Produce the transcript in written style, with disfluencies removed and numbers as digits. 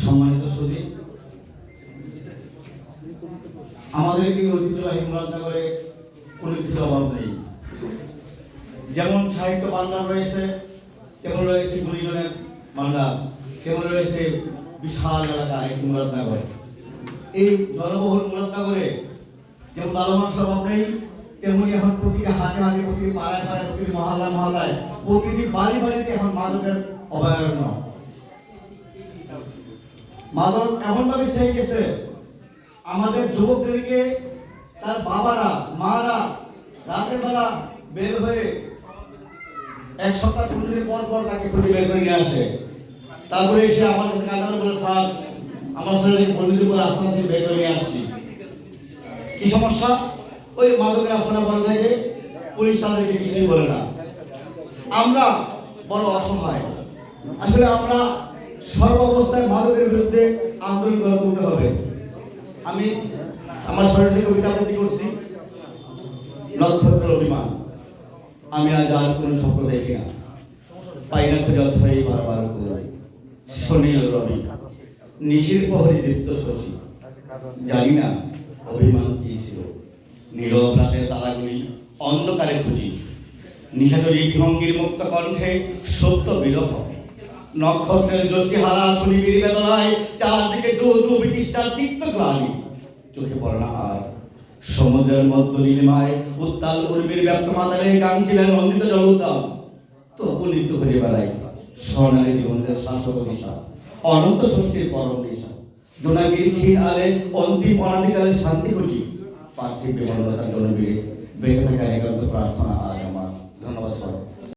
সম্মানিত সুধী, আমাদের এই ঐতিহ্যবাহী মুরাদনগরে কোনো কিছুর অভাব নেই। যেমন সাহিত্য ভান্ডার রয়েছে, তেমন রয়েছে গুণীজনের ভান্ডার, তেমন রয়েছে বিশাল এলাকা এই মুরাদনগর। এই জনবহুল মুরাদনগরে যেমন ভালো মানুষের অভাব নেই, তেমনি এখন প্রতিটি হাটে হাটে, প্রতিটি পাড়ায় পাড়ায়, প্রতিটি মহল্লায় মহল্লায়, প্রতিটি বাড়ি বাড়িতে এখন মাদকের অভয়ারণ্য। মাদক এমনভাবে ছেয়ে গেছে, আমাদের যুবকদেরকে তার বাবারা মারা রাতের বেলা বের হয়ে এক সপ্তাহ 15 দিন পর পর তাকে খুঁজে বের করে নিয়ে আসে। তারপরে এসে আমার কাছে কান্না করে, স্যার আমার ছেলেকে বন্দিপুর আস্তানা থেকে বের করে নিয়ে আসছি। কি সমস্যা? ওই মাদকের আস্তানা বন্ধ থেকে পুলিশ তাদেরকে কিছুই বলে না। আমরা বড় অসহায়। আসলে আমরা সর্ব অবস্থায় মাদকের বিরুদ্ধে আন্দোলন গড়ে তুলতে হবে। আমি আমার শরীর থেকে কবিতা আবৃত্তি করছি, নক্ষত্র অভিমান। আমি আজ আর কোনো স্বপ্ন দেখি না, পাই না খুঁজে অথই বারবার করে সুনীল রবি, নিশির প্রহরী দীপ্ত শশী। জানি না অভিমান কি ছিল, নীরব রাতের তারাগুলি অন্ধকারে খুঁজি, নিশাচরী বিহঙ্গির মুক্ত কণ্ঠে সত্য বিরহ। নক্ষত্রের জ্যোতি হারা সুনিবিড় বেদনায় চারদিকে দু দু বিতৃষ্ণার তিক্ত গ্লানি। চোখে পড়ে না আর সমুদ্রের মধ্য নীলিমায় উত্তাল উর্মির ব্যক্ত মাতারে গাংচিলের নন্দিত জলউদ্যান। তবু নৃত্য হয়ে বেড়ায় স্বর্ণালী দিগন্তের শাশ্বত দিশা, অনন্ত শক্তির পরম দিশা। জোনাকির ক্ষীণ আলে অন্তিম অনাদিকালের শান্তি খুঁজি। পার্থিব বিমলতার জন্য বেঁচে থাকার একান্ত প্রার্থনা আজ আমার। ধন্যবাদ সবাই।